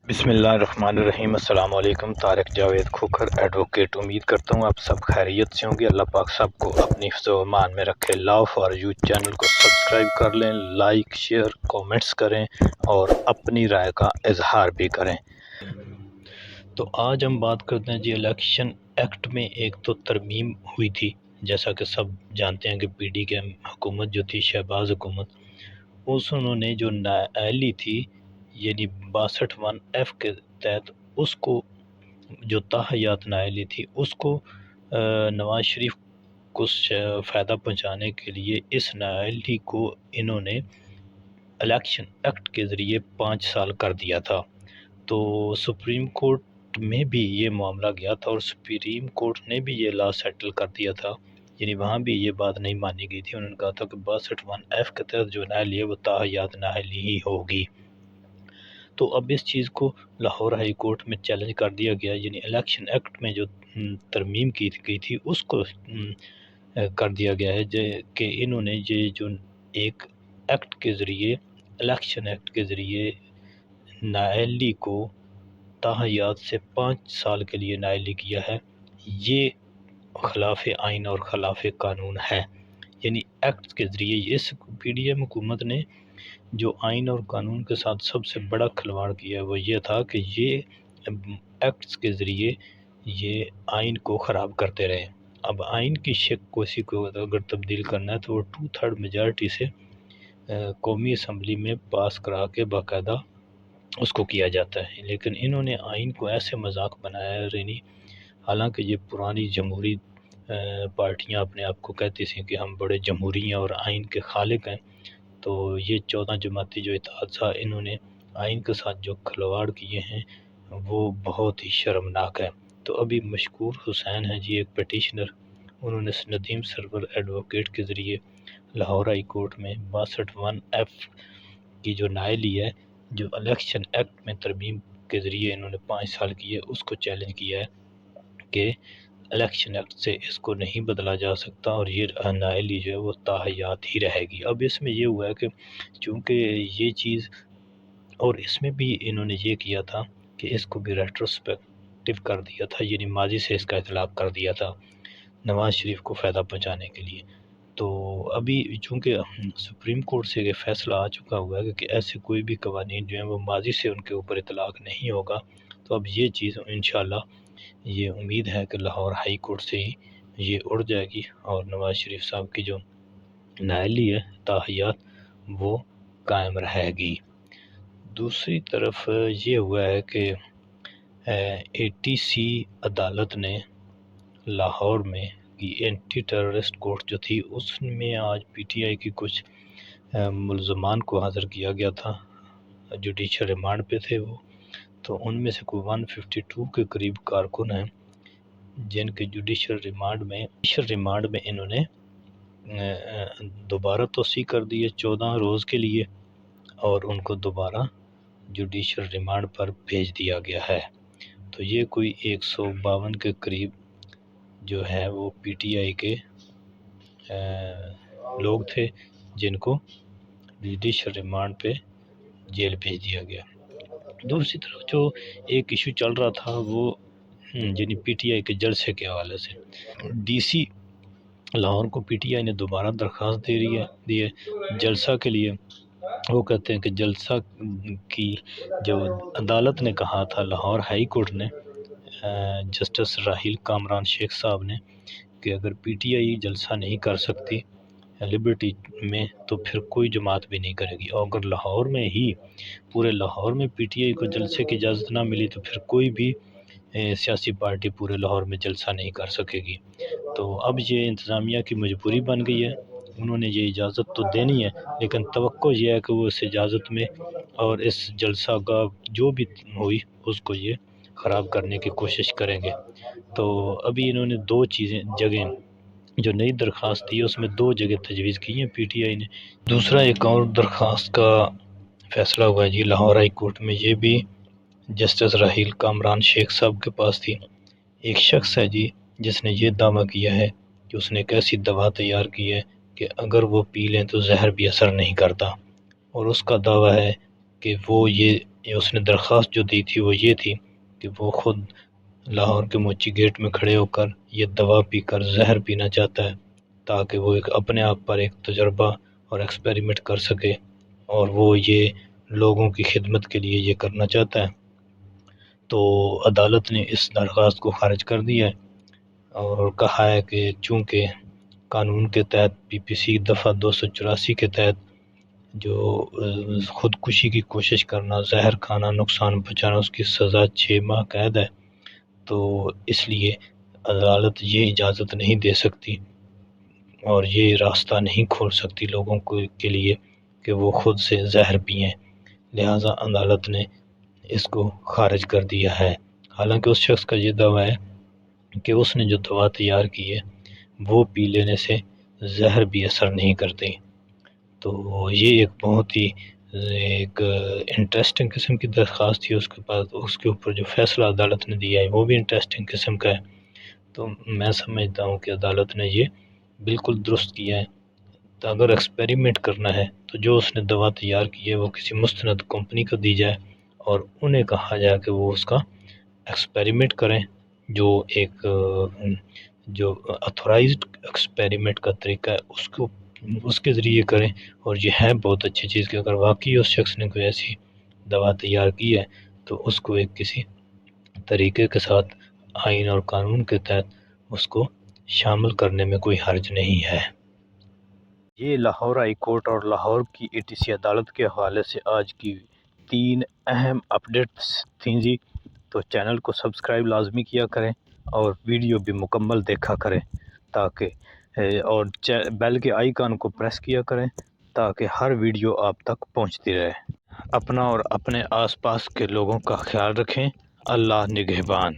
بسم اللہ الرحمن الرحیم۔ السلام علیکم۔ طارق جاوید کھوکھر ایڈوکیٹ، امید کرتا ہوں آپ سب خیریت سے ہوں گے۔ اللہ پاک سب کو اپنی حفظ و امان میں رکھے۔ لاؤ فار یو چینل کو سبسکرائب کر لیں، لائک شیئر کومنٹس کریں اور اپنی رائے کا اظہار بھی کریں۔ تو آج ہم بات کرتے ہیں جی الیکشن ایکٹ میں ایک تو ترمیم ہوئی تھی، جیسا کہ سب جانتے ہیں کہ پی ڈی کے حکومت جو تھی، شہباز حکومت، انہوں نے جو نااہلی تھی یعنی 62(1)(f) کے تحت اس کو جو تاحیات نااہلی تھی اس کو نواز شریف کو فائدہ پہنچانے کے لیے اس نااہلی کو انہوں نے الیکشن ایکٹ کے ذریعے 5 سال کر دیا تھا۔ تو سپریم کورٹ میں بھی یہ معاملہ گیا تھا اور سپریم کورٹ نے بھی یہ لا سیٹل کر دیا تھا، یعنی وہاں بھی یہ بات نہیں مانی گئی تھی۔ انہوں نے کہا تھا کہ 62(1)(f) کے تحت جو نااہلی ہے وہ تاحیات نااہلی ہی ہوگی۔ تو اب اس چیز کو لاہور ہائی کورٹ میں چیلنج کر دیا گیا، یعنی الیکشن ایکٹ میں جو ترمیم کی گئی تھی اس کو کر دیا گیا ہے کہ انہوں نے یہ جو ایک ایکٹ کے ذریعے، الیکشن ایکٹ کے ذریعے نااہلی کو تاحیات سے 5 سال کے لیے نااہلی کیا ہے، یہ خلاف آئین اور خلاف قانون ہے۔ یعنی ایکٹ کے ذریعے اس پی ڈی ایم حکومت نے جو آئین اور قانون کے ساتھ سب سے بڑا کھلواڑ کیا ہے وہ یہ تھا کہ یہ ایکٹس کے ذریعے یہ آئین کو خراب کرتے رہے۔ اب آئین کی شکل کسی کو اگر تبدیل کرنا ہے تو وہ 2/3 میجارٹی سے قومی اسمبلی میں پاس کرا کے باقاعدہ اس کو کیا جاتا ہے، لیکن انہوں نے آئین کو ایسے مذاق بنایا ہے رہنی، حالانکہ یہ پرانی جمہوری پارٹیاں اپنے آپ کو کہتی تھیں کہ ہم بڑے جمہوری ہیں اور آئین کے خالق ہیں، تو یہ 14 جماعتی جو اتحاد تھا، انہوں نے آئین کے ساتھ جو کھلواڑ کیے ہیں وہ بہت ہی شرمناک ہے۔ تو ابھی مشکور حسین ہیں جی ایک پیٹیشنر، انہوں نے ندیم سرور ایڈوکیٹ کے ذریعے لاہور ہائی کورٹ میں 62(1)(f) کی جو نااہلی ہے جو الیکشن ایکٹ میں ترمیم کے ذریعے انہوں نے 5 سال کی ہے، اس کو چیلنج کیا ہے کہ الیکشن ایکٹ سے اس کو نہیں بدلا جا سکتا اور یہ نااہلی جو ہے وہ تاحیات ہی رہے گی۔ اب اس میں یہ ہوا ہے کہ چونکہ یہ چیز، اور اس میں بھی انہوں نے یہ کیا تھا کہ اس کو بھی ریٹروسپیکٹو کر دیا تھا، یعنی ماضی سے اس کا اطلاق کر دیا تھا نواز شریف کو فائدہ پہنچانے کے لیے۔ تو ابھی چونکہ سپریم کورٹ سے یہ فیصلہ آ چکا ہوا ہے کہ ایسے کوئی بھی قوانین جو ہیں وہ ماضی سے ان کے اوپر اطلاق نہیں ہوگا، تو اب یہ چیز انشاءاللہ یہ امید ہے کہ لاہور ہائی کورٹ سے ہی یہ اڑ جائے گی اور نواز شریف صاحب کی جو نااہلی ہے تاحیات وہ قائم رہے گی۔ دوسری طرف یہ ہوا ہے کہ اے ٹی سی عدالت نے لاہور میں کی اینٹی ٹیررسٹ کورٹ جو تھی اس میں آج پی ٹی آئی کی کچھ ملزمان کو حاضر کیا گیا تھا، جوڈیشل ریمانڈ پہ تھے وہ، تو ان میں سے کوئی 152 کے قریب کارکن ہیں جن کے جوڈیشل ریمانڈ میں انہوں نے دوبارہ توسیع کر دی ہے 14 روز کے لیے، اور ان کو دوبارہ جوڈیشل ریمانڈ پر بھیج دیا گیا ہے۔ تو یہ کوئی 152 کے قریب جو ہے وہ پی ٹی آئی کے لوگ تھے جن کو جوڈیشل ریمانڈ پہ جیل بھیج دیا گیا۔ دوسری طرف جو ایک ایشو چل رہا تھا وہ یعنی پی ٹی آئی کے جلسے کے حوالے سے، ڈی سی لاہور کو پی ٹی آئی نے دوبارہ درخواست دی ہے جلسہ کے لیے۔ وہ کہتے ہیں کہ جلسہ کی جو عدالت نے کہا تھا، لاہور ہائی کورٹ نے، جسٹس راحیل کامران شیخ صاحب نے، کہ اگر پی ٹی آئی جلسہ نہیں کر سکتی لبرٹی میں تو پھر کوئی جماعت بھی نہیں کرے گی، اور اگر لاہور میں ہی پورے لاہور میں پی ٹی آئی کو جلسے کی اجازت نہ ملی تو پھر کوئی بھی سیاسی پارٹی پورے لاہور میں جلسہ نہیں کر سکے گی۔ تو اب یہ انتظامیہ کی مجبوری بن گئی ہے، انہوں نے یہ اجازت تو دینی ہے لیکن توقع یہ ہے کہ وہ اس اجازت میں اور اس جلسہ کا جو بھی ہوئی اس کو یہ خراب کرنے کی کوشش کریں گے۔ تو ابھی انہوں نے 2 جگہیں جو نئی درخواست دی اس میں 2 جگہ تجویز کی ہیں پی ٹی آئی نے۔ دوسرا ایک اور درخواست کا فیصلہ ہوا ہے جی لاہور ہائی کورٹ میں، یہ بھی جسٹس راحیل کامران شیخ صاحب کے پاس تھی۔ ایک شخص ہے جی جس نے یہ دعویٰ کیا ہے کہ اس نے ایک ایسی دوا تیار کی ہے کہ اگر وہ پی لیں تو زہر بھی اثر نہیں کرتا، اور اس کا دعویٰ ہے کہ وہ یہ یہ اس نے درخواست جو دی تھی وہ یہ تھی کہ وہ خود لاہور کے موچی گیٹ میں کھڑے ہو کر یہ دوا پی کر زہر پینا چاہتا ہے تاکہ وہ ایک اپنے آپ پر ایک تجربہ اور ایکسپیریمنٹ کر سکے، اور وہ یہ لوگوں کی خدمت کے لیے یہ کرنا چاہتا ہے۔ تو عدالت نے اس درخواست کو خارج کر دیا ہے اور کہا ہے کہ چونکہ قانون کے تحت پی پی سی دفعہ 284 کے تحت جو خودکشی کی کوشش کرنا، زہر کھانا، نقصان پہنچانا، اس کی سزا 6 ماہ قید ہے، تو اس لیے عدالت یہ اجازت نہیں دے سکتی اور یہ راستہ نہیں کھول سکتی لوگوں کے لیے کہ وہ خود سے زہر پئیں، لہٰذا عدالت نے اس کو خارج کر دیا ہے۔ حالانکہ اس شخص کا یہ دعویٰ ہے کہ اس نے جو دوا تیار کی ہے وہ پی لینے سے زہر بھی اثر نہیں کرتی، تو یہ ایک بہت ہی ایک انٹرسٹنگ قسم کی درخواست تھی اس کے پاس۔ اس کے اوپر جو فیصلہ عدالت نے دیا ہے وہ بھی انٹرسٹنگ قسم کا ہے، تو میں سمجھتا ہوں کہ عدالت نے یہ بالکل درست کیا ہے۔ تو اگر ایکسپیریمنٹ کرنا ہے تو جو اس نے دوا تیار کی ہے وہ کسی مستند کمپنی کو دی جائے اور انہیں کہا جائے کہ وہ اس کا ایکسپیریمنٹ کریں، جو ایک جو اتھورائزڈ ایکسپیریمنٹ کا طریقہ ہے اس کے ذریعے کریں، اور یہ ہے بہت اچھی چیز کہ اگر واقعی اس شخص نے کوئی ایسی دوا تیار کی ہے تو اس کو ایک کسی طریقے کے ساتھ آئین اور قانون کے تحت اس کو شامل کرنے میں کوئی حرج نہیں ہے۔ یہ لاہور ہائی کورٹ اور لاہور کی اے ٹی سی عدالت کے حوالے سے آج کی 3 اہم اپڈیٹس تھیں جی، تو چینل کو سبسکرائب لازمی کیا کریں اور ویڈیو بھی مکمل دیکھا کریں تاکہ اور بیل کے آئیکن کو پریس کیا کریں تاکہ ہر ویڈیو آپ تک پہنچتی رہے۔ اپنا اور اپنے آس پاس کے لوگوں کا خیال رکھیں۔ اللہ نگہبان۔